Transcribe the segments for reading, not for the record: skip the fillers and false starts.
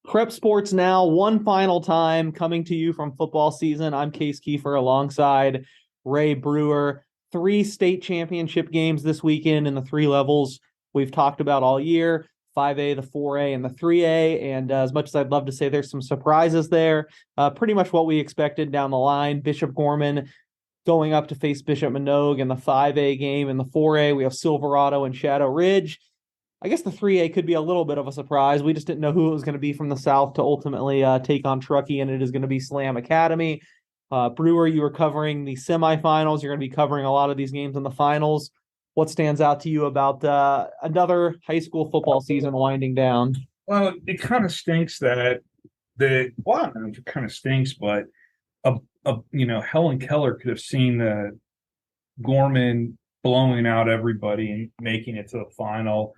Prep Sports Now, one final time coming to you from football season. I'm Case Keefer alongside Ray Brewer. 3 state championship games this weekend in the 3 levels we've talked about all year, 5A, the 4A, and the 3A. And as much as I'd love to say there's some surprises there, pretty much what we expected down the line. Bishop Gorman going up to face Bishop Minogue in the 5A game. In the 4A, we have Silverado and Shadow Ridge. I guess the 3A could be a little bit of a surprise. We just didn't know who it was going to be from the South to ultimately take on Truckee, and it is going to be Slam Academy. Brewer, you were covering the semifinals. You're going to be covering a lot of these games in the finals. What stands out to you about another high school football season winding down? Well, it kind of stinks that I don't know if it kind of stinks, but Helen Keller could have seen the Gorman blowing out everybody and making it to the final,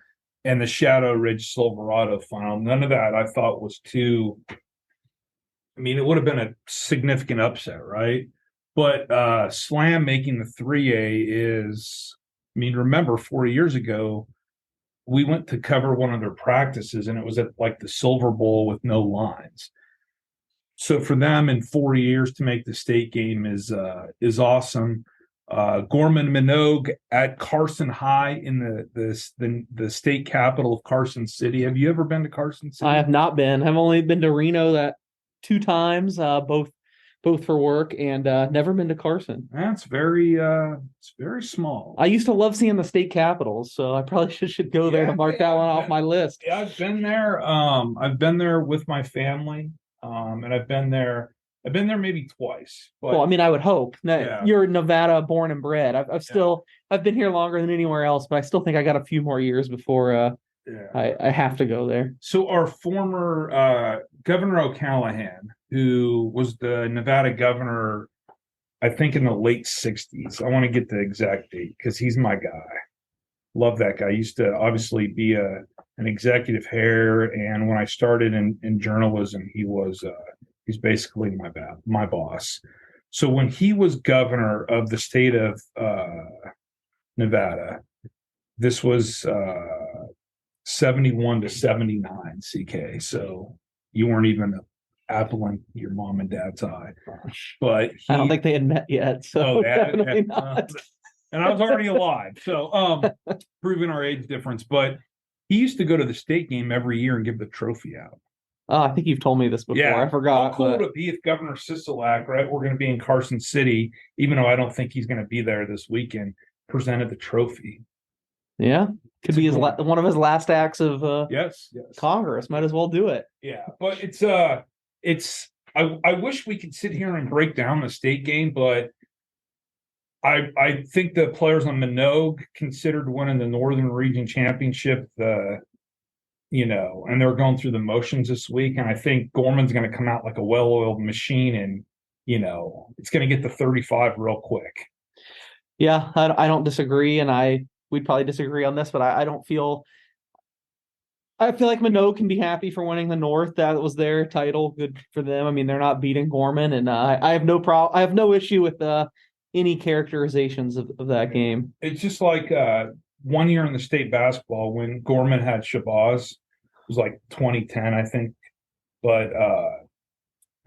and the Shadow Ridge Silverado final. None of that I thought was too. I mean, it would have been a significant upset, right? But Slam making the 3A is. I mean, remember 4 years ago, we went to cover one of their practices, and it was at like the Silver Bowl with no lines. So for them in 4 years to make the state game is awesome. Gorman Minogue at Carson High in the state capital of Carson City. Have you ever been to Carson City? I have not been. I've only been to Reno 2 times, both for work, and never been to Carson. That's it's very small. I used to love seeing the state capitals, so I probably should go there to mark that one off my list. Yeah, I've been there. I've been there with my family, and I've been there maybe twice. But, well, I mean, I would hope. You're Nevada born and bred. I've been here longer than anywhere else, but I still think I got a few more years before I have to go there. So our former Governor O'Callahan, who was the Nevada governor, I think in the late 60s. I want to get the exact date because he's my guy. Love that guy. Used to obviously be an executive here, and when I started in journalism, he's basically my boss. So when he was governor of the state of Nevada, this was 71 to 79 CK. So you weren't even an apple in your mom and dad's eye. But I don't think they had met yet. So definitely not. And I was already alive. So proving our age difference. But he used to go to the state game every year and give the trophy out. Oh, I think you've told me this before. Yeah, I forgot. How cool would it be if Governor Sisolak, right? We're going to be in Carson City, even though I don't think he's going to be there this weekend, presented the trophy. Yeah. Could be one of his last acts of yes. Congress. Might as well do it. Yeah, but I wish we could sit here and break down the state game, but I think the players on Minogue considered winning the Northern Region Championship, and they're going through the motions this week, and I think Gorman's going to come out like a well-oiled machine, and it's going to get to 35 real quick. Yeah, I don't disagree, and we'd probably disagree on this, but I feel like Minogue can be happy for winning the North. That was their title. Good for them. I mean, they're not beating Gorman, and I have no issue with any characterizations of that game. It's just like 1 year in the state basketball when Gorman had Shabazz. It was like 2010, I think. But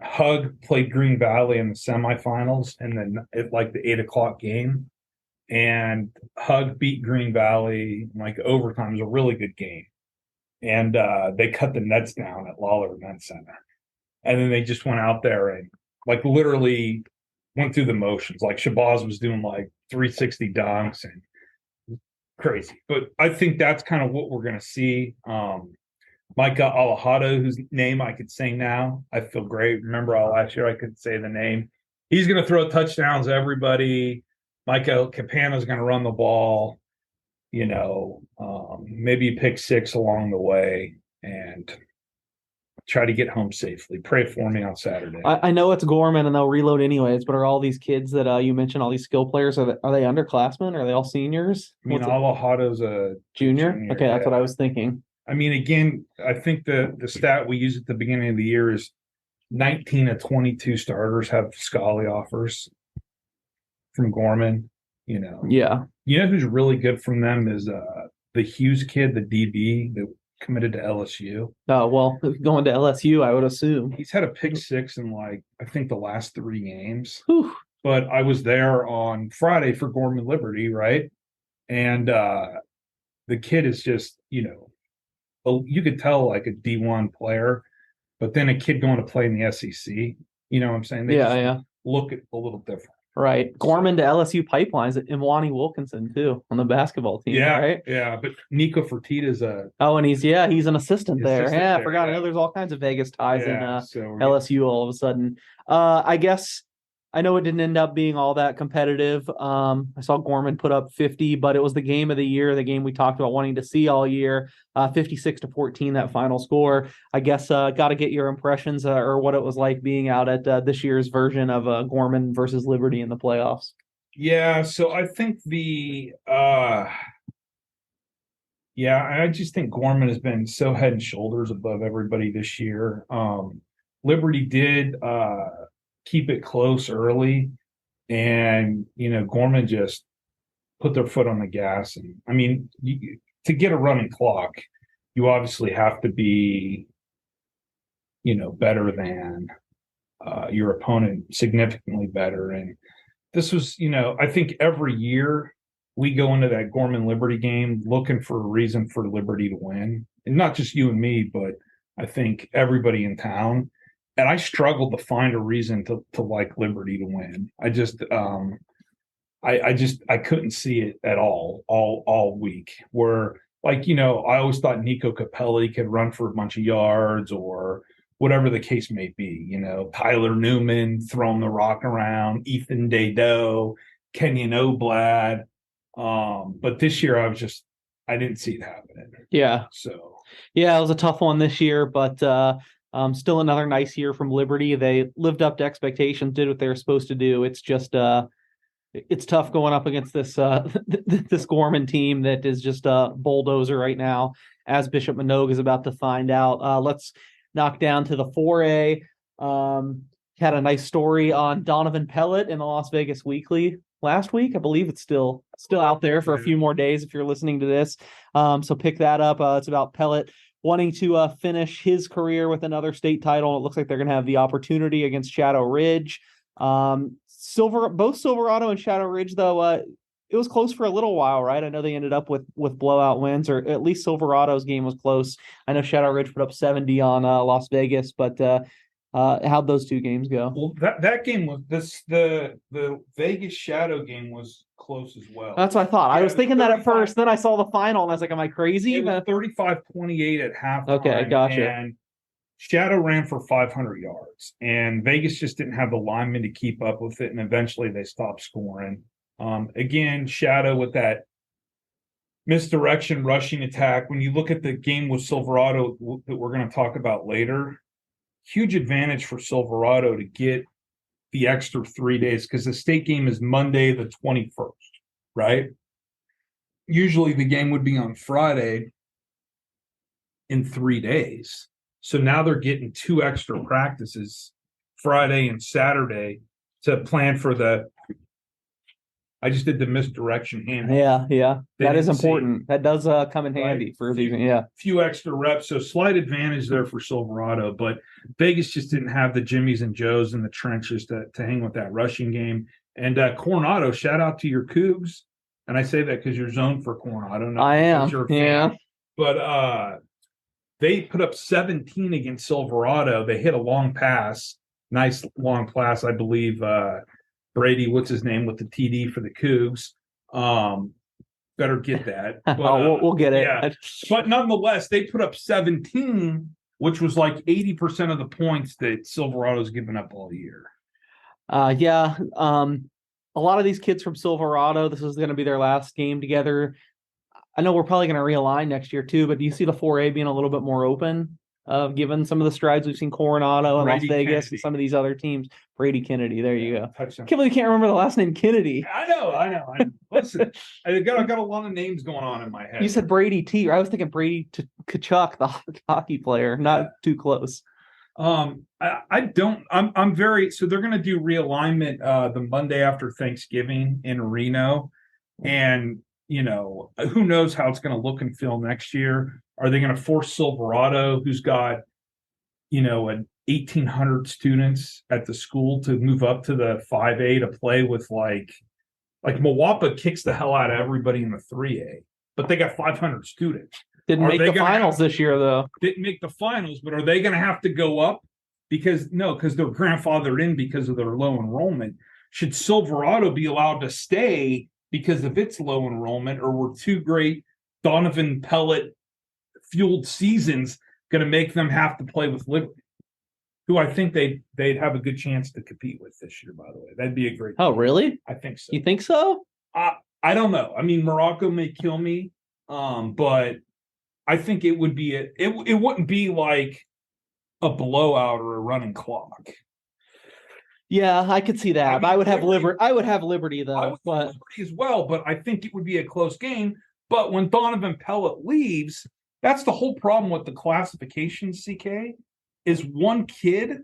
Hug played Green Valley in the semifinals, and then like the 8:00 game. And Hug beat Green Valley in like overtime. It was a really good game. And they cut the nets down at Lawler Event Center. And then they just went out there and like literally went through the motions. Like Shabazz was doing like 360 dunks and crazy. But I think that's kind of what we're going to see. Micah Alejado, whose name I could say now. I feel great. Remember last year I couldn't say the name. He's going to throw touchdowns to everybody. Micah Capano's going to run the ball. Maybe pick 6 along the way and try to get home safely. Pray for me on Saturday. I know it's Gorman and they'll reload anyways, but are all these kids that you mentioned, all these skill players, are they underclassmen? Are they all seniors? I mean, Alajado's a junior? Okay, that's what I was thinking. I mean, again, I think the stat we use at the beginning of the year is 19 of 22 starters have Scully offers from Gorman. Yeah. You know who's really good from them is the Hughes kid, the DB that committed to LSU. Oh, well, going to LSU, I would assume. He's had a pick six in like I think the last 3 games. Whew. But I was there on Friday for Gorman Liberty, right? And the kid is just, you could tell like a D1 player, but then a kid going to play in the SEC, you know what I'm saying? They Yeah. look at a little different. Right. Gorman to LSU pipelines at Imwani Wilkinson, too, on the basketball team, Yeah, right? yeah. But Nico Fertitta's Oh, and he's an assistant there. Assistant Yeah, I there, forgot. I yeah. know there's all kinds of Vegas ties in so LSU all of a sudden. I guess I know it didn't end up being all that competitive. I saw Gorman put up 50, but it was the game of the year, the game we talked about wanting to see all year. 56-14, that final score. I guess got to get your impressions or what it was like being out at this year's version of Gorman versus Liberty in the playoffs. Yeah, so I think I just think Gorman has been so head and shoulders above everybody this year. Liberty did keep it close early, and Gorman just put their foot on the gas. And I mean, to get a running clock, you obviously have to be, better than your opponent, significantly better. And this was, I think every year we go into that Gorman Liberty game looking for a reason for Liberty to win, and not just you and me, but I think everybody in town. And I struggled to find a reason to like Liberty to win. I just I couldn't see it at all week. Where I always thought Nico Capelli could run for a bunch of yards or whatever the case may be. Tyler Newman throwing the rock around, Ethan Dado, Kenyon Oblad. But this year I didn't see it happening. Yeah. So yeah, it was a tough one this year, but still another nice year from Liberty. They lived up to expectations, did what they were supposed to do. It's just it's tough going up against this this Gorman team that is just a bulldozer right now, as Bishop Minogue is about to find out. Let's knock down to the 4A. Had a nice story on Donovan Pellet in the Las Vegas Weekly last week. I believe it's still out there for a few more days if you're listening to this. So pick that up. It's about Pellet wanting to finish his career with another state title. It looks like they're going to have the opportunity against Shadow Ridge. Both Silverado and Shadow Ridge, though, it was close for a little while, right? I know they ended up with blowout wins, or at least Silverado's game was close. I know Shadow Ridge put up 70 on Las Vegas, but how'd those two games go? Well, that game was the Vegas Shadow game was close as well. That's what I thought. I was thinking that at first. Then I saw the final, and I was like, "Am I crazy?" It was 35-28 at halftime. Okay, gotcha. And Shadow ran for 500 yards, and Vegas just didn't have the linemen to keep up with it, and eventually they stopped scoring. Again, Shadow with that misdirection rushing attack. When you look at the game with Silverado that we're going to talk about later, huge advantage for Silverado to get the extra 3 days because the state game is Monday the 21st, right? Usually the game would be on Friday in 3 days. So now they're getting 2 extra practices, Friday and Saturday, to plan for I just did the misdirection hand. Yeah. That is important. That does come in handy for these. Yeah. Few extra reps. So slight advantage there for Silverado, but Vegas just didn't have the Jimmies and Joes in the trenches to hang with that rushing game. And Coronado, shout out to your Cougs. And I say that because you're zoned for Coronado. I am. Yeah. But they put up 17 against Silverado. They hit a long pass. Nice long pass, I believe. Brady, what's his name, with the TD for the Cougs. Better get that. But, we'll get it. Yeah. But nonetheless, they put up 17, which was like 80% of the points that Silverado's given up all year. Yeah. A lot of these kids from Silverado, this is going to be their last game together. I know we're probably going to realign next year too, but do you see the 4A being a little bit more open? Given some of the strides we've seen Coronado and Las Vegas and some of these other teams. Brady Kennedy, there you go. Can't believe you can't remember the last name Kennedy. I know. Listen, I got a lot of names going on in my head. You said Brady T. I was thinking Brady Kachuk, the hockey player. Not too close. I'm very. So they're going to do realignment the Monday after Thanksgiving in Reno, and who knows how it's going to look and feel next year. Are they going to force Silverado, who's got, an 1,800 students at the school, to move up to the 5A to play with like Milwaukee kicks the hell out of everybody in the 3A, but they got 500 students. Didn't make the finals this year, though. Didn't make the finals, but are they going to have to go up? Because they're grandfathered in because of their low enrollment. Should Silverado be allowed to stay because of its low enrollment, or were two great Donovan Pellet fueled seasons going to make them have to play with Liberty, who I think they'd have a good chance to compete with this year, by the way? That'd be a great Oh, team. really? I think so. You think so? I don't know. I mean, Morocco may kill me, but I think it would be it wouldn't be like a blowout or a running clock. Yeah, I could see that. I would have Liberty. I would have Liberty, though. I would have Liberty as well, but I think it would be a close game. But when Donovan Pellet leaves, that's the whole problem with the classification, CK, is one kid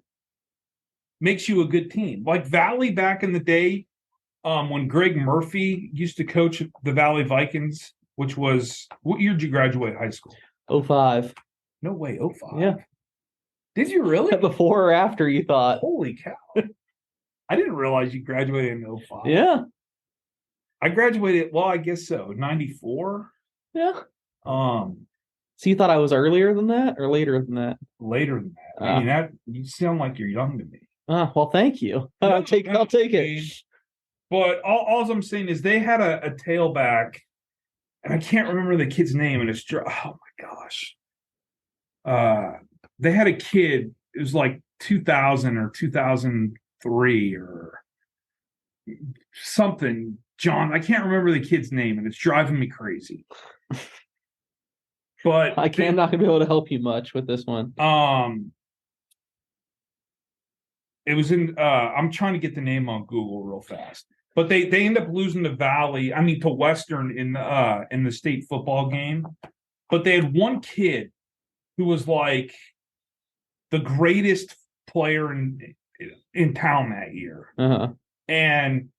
makes you a good team. Like Valley back in the day, when Greg Murphy used to coach the Valley Vikings, which was, what year did you graduate high school? 05. No way, 05. Yeah. Did you really? Before or after, you thought? Holy cow. I didn't realize you graduated in 05. Yeah. I graduated, well, I guess so, 94. Yeah. So you thought I was earlier than that or later than that? Later than that. I mean, you sound like you're young to me. Well, thank you. I'll take it. But all I'm saying is they had a tailback, and I can't remember the kid's name, and it's oh my gosh. They had a kid, it was like 2000 or 2003 or something. John, I can't remember the kid's name, and it's driving me crazy. But I'm not gonna be able to help you much with this one. It was in I'm trying to get the name on Google real fast. But they end up losing to to Western in the state football game. But they had one kid who was like the greatest player in town that year. Uh-huh. And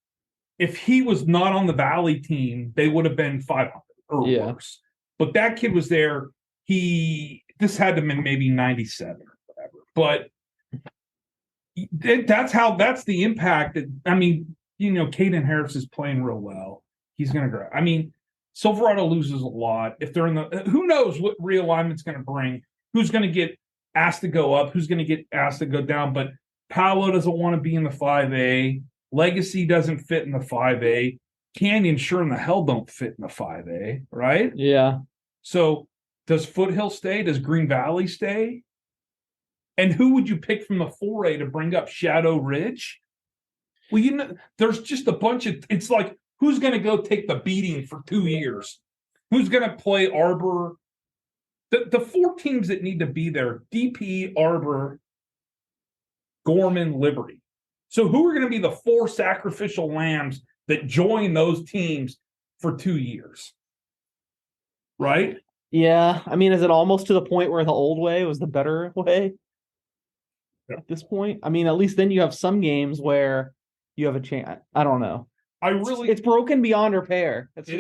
if he was not on the Valley team, they would have been 500 or worse. But that kid was there. This had to have been maybe 97 or whatever. But that's the impact. Caden Harris is playing real well. He's going to grow. I mean, Silverado loses a lot. If they're who knows what realignment's going to bring, who's going to get asked to go up, who's going to get asked to go down. But Paolo doesn't want to be in the 5A. Legacy doesn't fit in the 5A. Canyon sure in the hell don't fit in the 5A, right? Yeah. So does Foothill stay? Does Green Valley stay? And who would you pick from the 4A to bring up? Shadow Ridge? Well, there's just a bunch of, it's like, who's going to go take the beating for 2 years? Who's going to play Arbor? The four teams that need to be there, DP, Arbor, Gorman, Liberty. So who are going to be the four sacrificial lambs that join those teams for 2 years? Right? Yeah. I mean, is it almost to the point where the old way was the better way at this point? I mean, at least then you have some games where you have a chance. I don't know. It's broken beyond repair. It's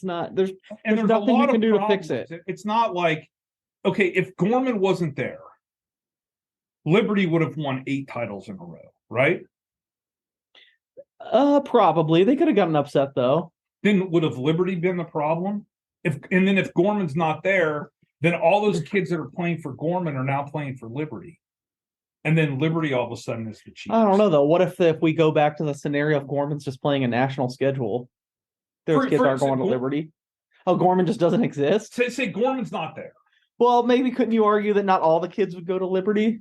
not, there's nothing you can do to fix it. It's not like, okay, if Gorman wasn't there, Liberty would have won 8 titles in a row, right? Probably. They could have gotten upset though. Then would have Liberty been the problem? If Gorman's not there, then all those kids that are playing for Gorman are now playing for Liberty. And then Liberty all of a sudden is the Chiefs. I don't know though. What if we go back to the scenario of Gorman's just playing a national schedule? Those kids aren't going to Liberty. Oh, Gorman just doesn't exist? Say Gorman's not there. Well, maybe couldn't you argue that not all the kids would go to Liberty?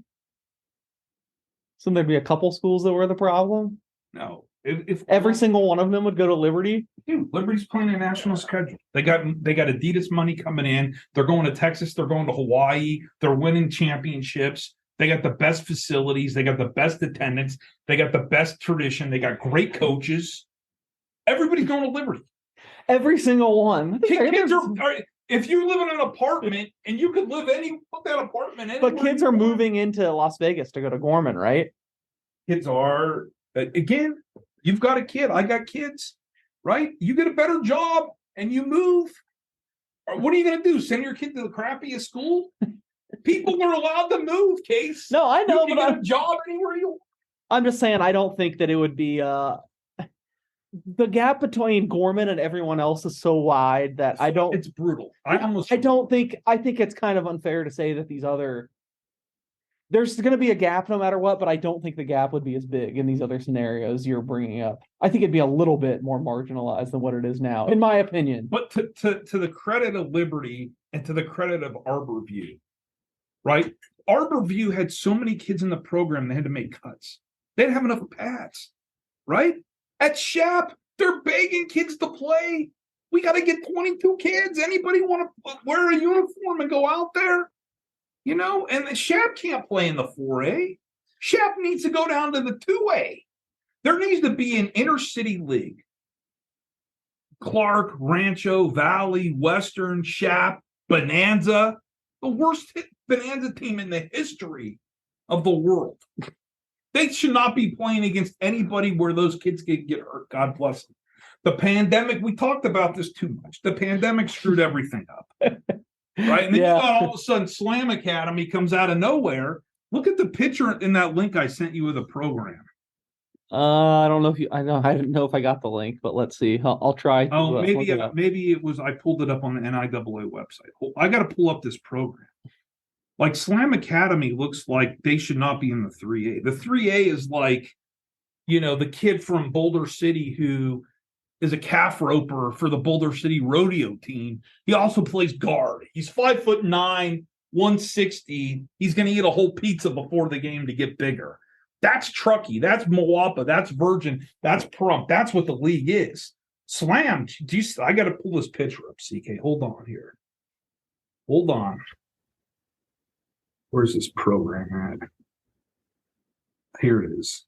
So there'd be a couple schools that were the problem? No. If every single one of them would go to Liberty? Dude, Liberty's playing a national schedule. They got Adidas money coming in. They're going to Texas. They're going to Hawaii. They're winning championships. They got the best facilities. They got the best attendance. They got the best tradition. They got great coaches. Everybody's going to Liberty. Every single one. If you live in an apartment and you could live put that apartment anywhere. But kids are moving into Las Vegas to go to Gorman, right? Kids are. Again, you've got a kid. I got kids, right? You get a better job and you move. What are you going to do? Send your kid to the crappiest school? People are allowed to move, Case. No, I know, you can but get a job anywhere you want. I'm just saying I don't think that it would be the gap between Gorman and everyone else is so wide that I don't. It's brutal. I think it's kind of unfair to say that these other. There's going to be a gap no matter what, but I don't think the gap would be as big in these other scenarios you're bringing up. I think it'd be a little bit more marginalized than what it is now, in my opinion. But to the credit of Liberty and to the credit of Arborview, right? Arborview had so many kids in the program they had to make cuts. They didn't have enough pads, right? At Shap, they're begging kids to play. We got to get 22 kids. Anybody want to wear a uniform and go out there? You know, and the Shap can't play in the 4A. Shap needs to go down to the 2A. There needs to be an inner city league. Clark, Rancho, Valley, Western, Shap, Bonanza, the worst Bonanza team in the history of the world. They should not be playing against anybody where those kids get hurt. God bless them. The pandemic, we talked about this too much. The pandemic screwed everything up. Right? And then you got all of a sudden Slam Academy comes out of nowhere. Look at the picture in that link I sent you of the program. I don't know if I didn't know if I got the link, but let's see. I'll try. Maybe it was. I pulled it up on the NIAA website. I got to pull up this program. Like Slam Academy looks like they should not be in the 3A. The 3A is like, the kid from Boulder City who is a calf roper for the Boulder City rodeo team. He also plays guard. He's 5'9", 160. He's going to eat a whole pizza before the game to get bigger. That's Truckee. That's Moapa. That's Virgin. That's Prump. That's what the league is. Slam. I got to pull this picture up, CK. Hold on here. Hold on. Where's this program at? Here it is.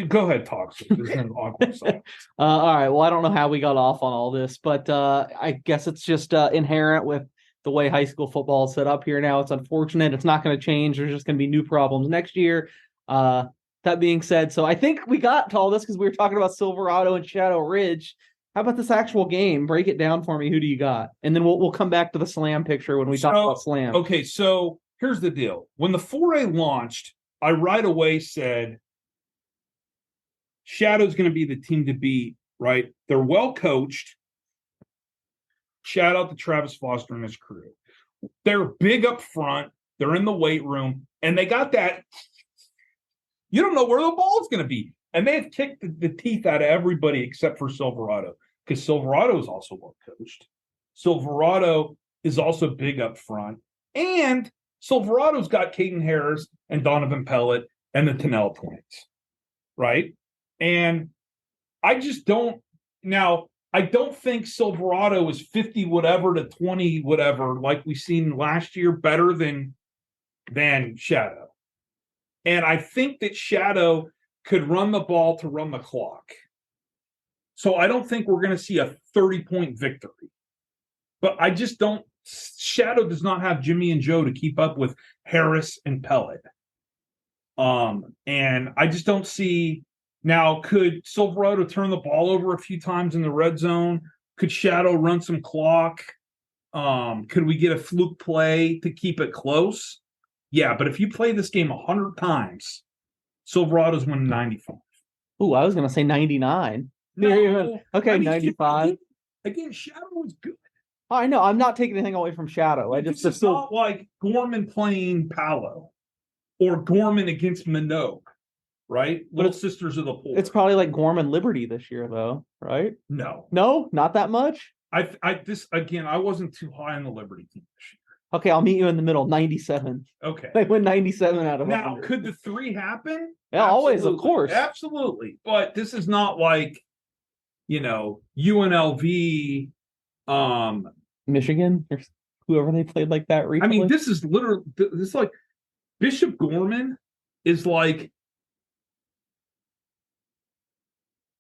Go ahead, talk. There's an awkward side. All right. Well, I don't know how we got off on all this, but I guess it's just inherent with the way high school football is set up here now. It's unfortunate. It's not going to change. There's just going to be new problems next year. That being said, so I think we got to all this because we were talking about Silverado and Shadow Ridge. How about this actual game? Break it down for me. Who do you got? And then we'll come back to the Slam picture when we talk about Slam. Okay, so here's the deal. When the 4A launched, I right away said, Shadow's going to be the team to beat, right? They're well coached. Shout out to Travis Foster and his crew. They're big up front. They're in the weight room, and they got that. You don't know where the ball's going to be. And they've kicked the teeth out of everybody except for Silverado, because Silverado is also well coached. Silverado is also big up front. And Silverado's got Caden Harris and Donovan Pellet and the Tennell twins, right? And I just don't – now, I don't think Silverado is 50 whatever to 20 whatever like we seen last year better than Shadow. And I think that Shadow could run the ball to run the clock. So I don't think we're going to see a 30-point victory. But I just don't – Shadow does not have Jimmy and Joe to keep up with Harris and Pellet. And I just don't see – now, could Silverado turn the ball over a few times in the red zone? Could Shadow run some clock? Could we get a fluke play to keep it close? Yeah, but if you play this game 100 times, Silverado's winning 95. Ooh, I was going to say 99. No, okay, 95. Again, Shadow is good. I know. I'm not taking anything away from Shadow. It's not like Gorman playing Palo or Gorman against Minogue. Right? Little Sisters of the Poor. It's probably like Gorman Liberty this year, though, right? No, not that much. I wasn't too high on the Liberty team this year. Okay, I'll meet you in the middle. 97. Okay, they win 97 out of 100. Now, could the 3 happen? Yeah, always, of course, absolutely. But this is not like, UNLV, Michigan, or whoever they played like that recently. I mean, this is like Bishop Gorman is like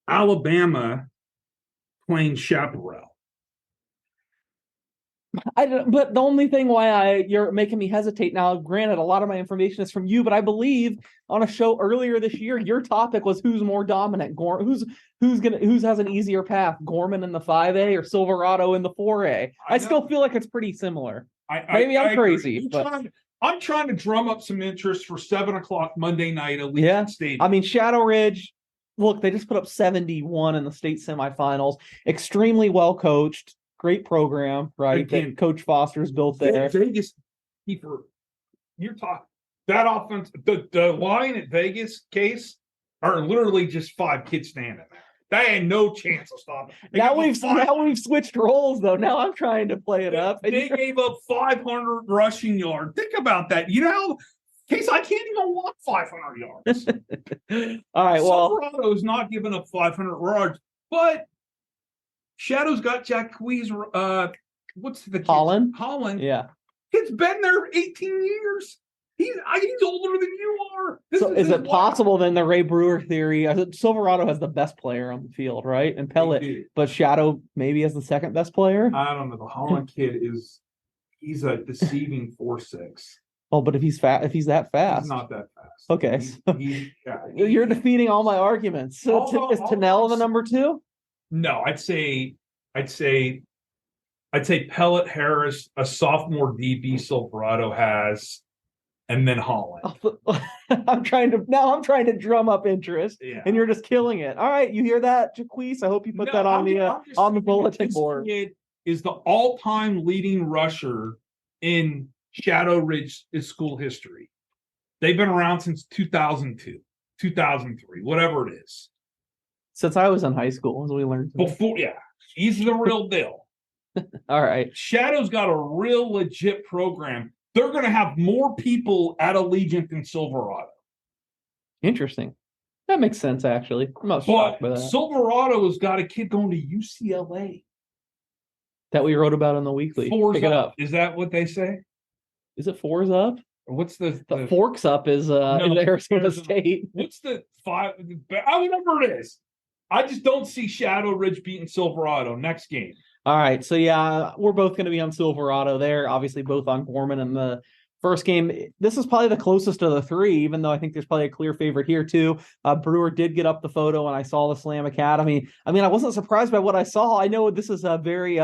Alabama playing Chaparral. I don't, but the only thing why you're making me hesitate now, granted, a lot of my information is from you, but I believe on a show earlier this year, your topic was who's more dominant, who's has an easier path, Gorman in the 5A or Silverado in the 4A. I still feel like it's pretty similar. Maybe I'm crazy, but I'm trying to drum up some interest for 7 o'clock Monday night at Allegiant Stadium. I mean, Shadow Ridge, look, they just put up 71 in the state semifinals. Extremely well coached. Great program, right? Again, that Coach Foster's built there. Vegas, Keefer, you're talking that offense. The line at Vegas case are literally just 5 kids standing there. They had no chance of stopping. Now we've switched roles though. Now I'm trying to play it up. They gave up 500 rushing yards. Think about that. You know, Case, I can't even walk 500 yards. All right. Well, Silverado's not giving up 500 yards, but Shadow's got Jacquees. What's the kid? Holland? Yeah. Kid's been there 18 years. He's older than you are. So is it possible then the Ray Brewer theory? Silverado has the best player on the field, right? And Pellet, but Shadow maybe has the second best player? I don't know. The Holland kid he's a deceiving 4.6. Oh, but if he's that fast. He's not that fast. Okay. You're defeating all my arguments. So is Tennell the number 2? No, I'd say Pellet, Harris, a sophomore DB Silverado has, and then Holland. I'm trying to drum up interest, and you're just killing it. All right, you hear that, Jacquees? I hope you put that on the bulletin board. Kid is the all-time leading rusher in Shadow Ridge school history. They've been around since 2002, 2003, whatever it is. Since I was in high school, as we learned. Before, he's the real deal. All right. Shadow's got a real legit program. They're going to have more people at Allegiant than Silverado. Interesting. That makes sense, actually. I'm not shocked by that. Silverado has got a kid going to UCLA. That we wrote about in the weekly. Pick it up. Is that what they say? Is it 4's up? What's the Forks up is in Arizona State. What's the 5? Whatever it is. I just don't see Shadow Ridge beating Silverado next game. All right. So, we're both going to be on Silverado there. Obviously, both on Gorman in the first game. This is probably the closest of the 3, even though I think there's probably a clear favorite here, too. Brewer did get up the photo, and I saw the Slam Academy. I mean, I wasn't surprised by what I saw. I know this is a very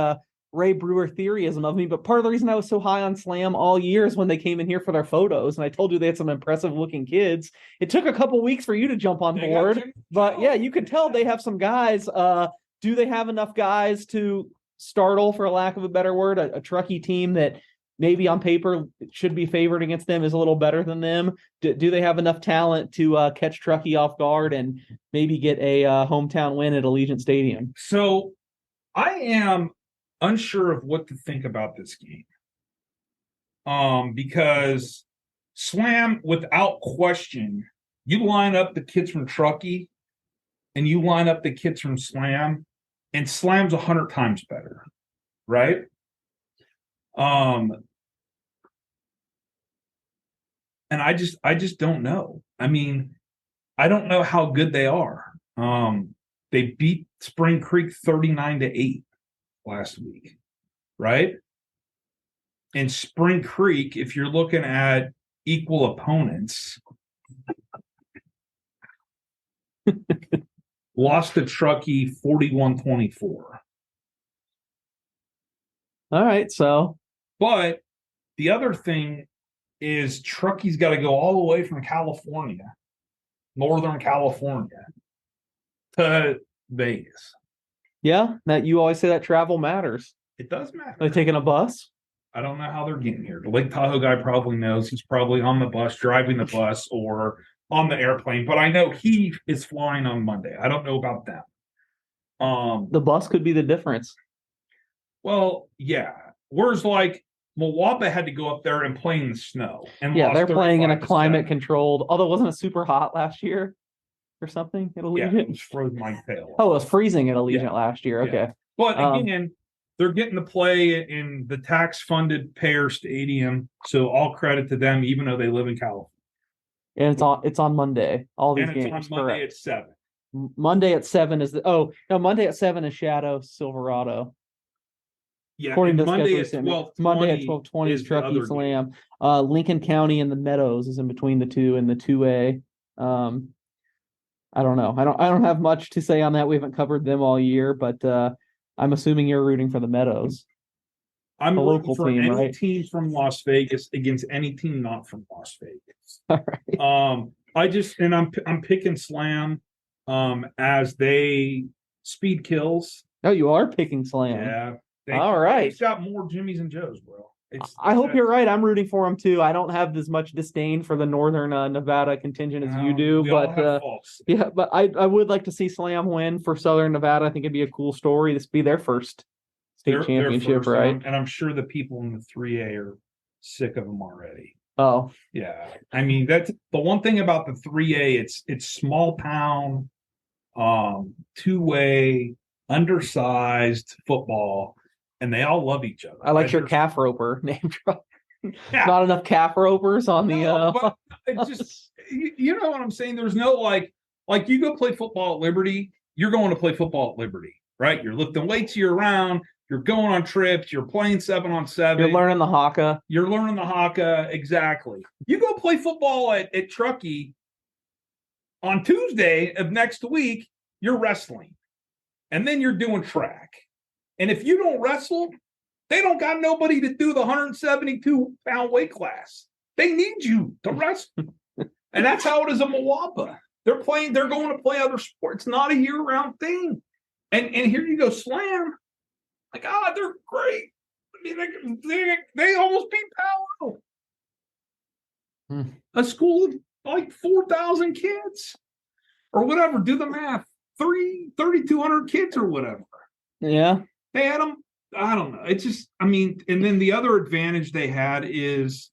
Ray Brewer theoryism of me, but part of the reason I was so high on Slam all year is when they came in here for their photos, and I told you they had some impressive looking kids. It took a couple weeks for you to jump on board, but you can tell they have some guys. Do they have enough guys to startle, for a lack of a better word, a Truckee team that maybe on paper should be favored against them is a little better than them? Do they have enough talent to catch Truckee off guard and maybe get a hometown win at Allegiant Stadium? So I am unsure of what to think about this game. Because Slam, without question, you line up the kids from Truckee and you line up the kids from Slam, and Slam's 100 times better, right? And I just don't know. I mean, I don't know how good they are. They beat Spring Creek 39-8 last week, right? And Spring Creek, if you're looking at equal opponents, lost to Truckee 41-24. All right, so. But the other thing is Truckee's got to go all the way from California, Northern California, to Vegas. Yeah, that you always say that travel matters. It does matter. Are they taking a bus? I don't know how they're getting here. The Lake Tahoe guy probably knows. He's probably on the bus, driving the bus, or on the airplane. But I know he is flying on Monday. I don't know about them. The bus could be the difference. Well, yeah. Whereas like Milwaukee had to go up there and play in the snow. And they're playing in a climate controlled, although wasn't it super hot last year or something at Allegiant? Yeah, it was froze my tail. Oh, it was freezing at Allegiant last year. Okay. Yeah. But again, they're getting to play in the tax-funded Payer Stadium, so all credit to them, even though they live in California. And it's on Monday. All these games. It's on Monday at 7. Monday at 7 is Monday at 7 is Shadow Silverado. Yeah, According and to the Monday schedule, at Sam, 12:20 Monday at 12:20 is is the Truckee other game. Slam. Lincoln County and the Meadows is in between the two in the 2A. I don't know. I don't have much to say on that. We haven't covered them all year, but I'm assuming you're rooting for the Meadows. I'm The rooting local for team, any right? team from Las Vegas against any team not from Las Vegas. All right. I'm picking Slam as they speed kills. Oh, you are picking Slam. Yeah. All right. They've got more Jimmys and Joes, bro. I hope you're right. I'm rooting for them too. I don't have as much disdain for the Northern Nevada contingent as you do, we all but have faults. yeah, but I would like to see Slam win for Southern Nevada. I think it'd be a cool story. This be their first state championship, first, right? and I'm sure the people in the 3A are sick of them already. Oh, yeah. I mean, that's the one thing about the 3A. It's small town, two-way, undersized football, and they all love each other. I like your calf roper name drop. Yeah. Not enough calf ropers on the. But it just you know what I'm saying. There's no like you go play football at Liberty. You're going to play football at Liberty, right? You're lifting weights year round. You're going on trips. You're playing 7-on-7. You're learning the haka. Exactly. You go play football at Truckee on Tuesday of next week. You're wrestling, and then you're doing track. And if you don't wrestle, they don't got nobody to do the 172-pound weight class. They need you to wrestle. And that's how it is in Moapa. They're going to play other sports. It's not a year-round thing. And here you go, Slam. Like, they're great. I mean, they almost beat Palo. A school of like 4,000 kids. Or whatever. Do the math. 3,200 kids or whatever. Yeah. They had them. I don't know. It's just, I mean, and then the other advantage they had is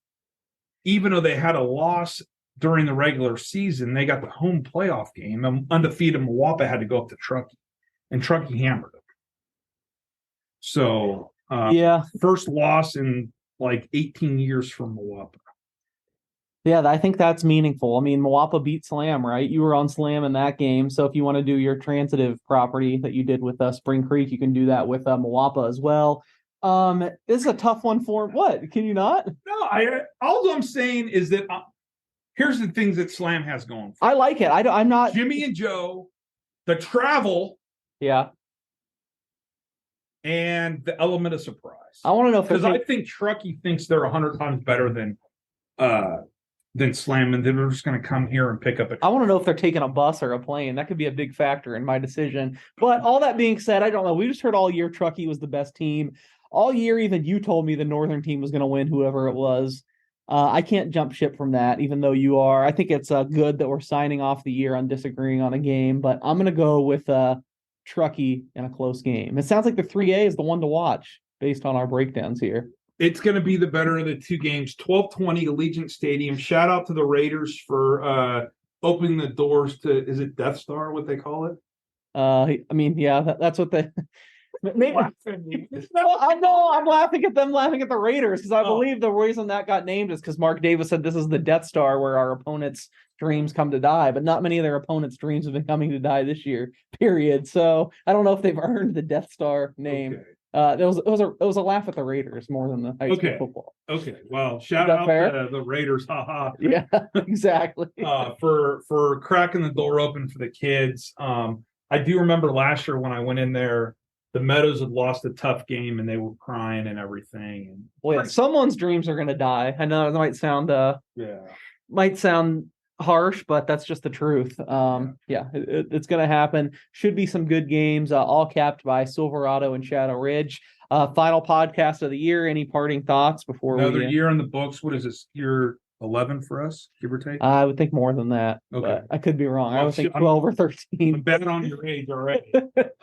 even though they had a loss during the regular season, they got the home playoff game. Undefeated Moapa had to go up to Truckee, and Truckee hammered them. So, first loss in like 18 years from Moapa. Yeah, I think that's meaningful. I mean, Moapa beat Slam, right? You were on Slam in that game. So if you want to do your transitive property that you did with Spring Creek, you can do that with Moapa as well. This is a tough one for what? Can you not? No, all I'm saying is that here's the things that Slam has going for. I like it. I'm not Jimmy and Joe, the travel. Yeah. And the element of surprise. I want to know if because I think Truckee thinks they're 100 times better than Slam, and they're just going to come here and pick up I want to know if they're taking a bus or a plane. That could be a big factor in my decision. But all that being said, I don't know. We just heard all year Truckee was the best team. All year, even you told me the Northern team was going to win, whoever it was. I can't jump ship from that, even though you are. I think it's good that we're signing off the year on disagreeing on a game, but I'm going to go with Truckee in a close game. It sounds like the 3A is the one to watch based on our breakdowns here. It's going to be the better of the two games. 12:20 Allegiant Stadium. Shout out to the Raiders for opening the doors to, is it Death Star, what they call it? I mean, yeah, that's what they maybe. No, I'm laughing at them laughing at the Raiders because I believe the reason that got named is because Mark Davis said this is the Death Star where our opponents' dreams come to die, but not many of their opponents' dreams have been coming to die this year, period. So I don't know if they've earned the Death Star name. Okay. It was a laugh at the Raiders more than the high school football. Okay, well, shout out to the Raiders, haha. Yeah, exactly. For cracking the door open for the kids. I do remember last year when I went in there, the Meadows had lost a tough game and they were crying and everything. And well, yeah, someone's dreams are going to die. I know it might sound harsh, but that's just the truth. It's going to happen. Should be some good games, all capped by Silverado and Shadow Ridge. Final podcast of the year. Any parting thoughts before another year in the books? What is this? Year 11 for us, give or take? I would think more than that. Okay, I could be wrong. I would think 12 or 13. I'm betting on your age already.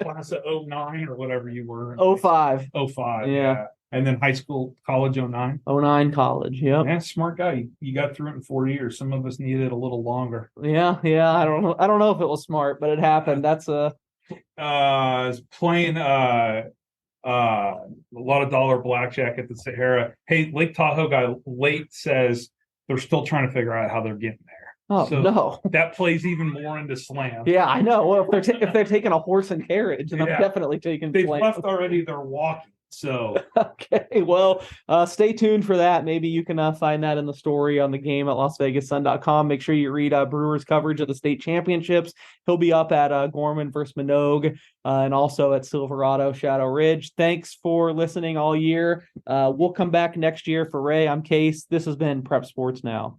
Class of 09 or whatever you were. 05. 05. Yeah. And then high school, college 09. 09 college. Yep. Yeah, smart guy. You got through it in 4 years. Some of us needed it a little longer. Yeah. I don't know if it was smart, but it happened. That's playing a lot of dollar blackjack at the Sahara. Hey, Lake Tahoe guy late says they're still trying to figure out how they're getting there. Oh, so no. That plays even more into Slam. Yeah, I know. Well, if they're taking a horse and carriage, then I'm definitely taking They've Slam. left already. They're walking. So Okay, well, stay tuned for that. Maybe you can find that in the story on the game at LasVegasSun.com. Make sure you read Brewer's coverage of the state championships. He'll be up at Gorman versus Minogue and also at Silverado Shadow Ridge. Thanks for listening all year. We'll come back next year. For Ray, I'm Case. This has been Prep Sports Now.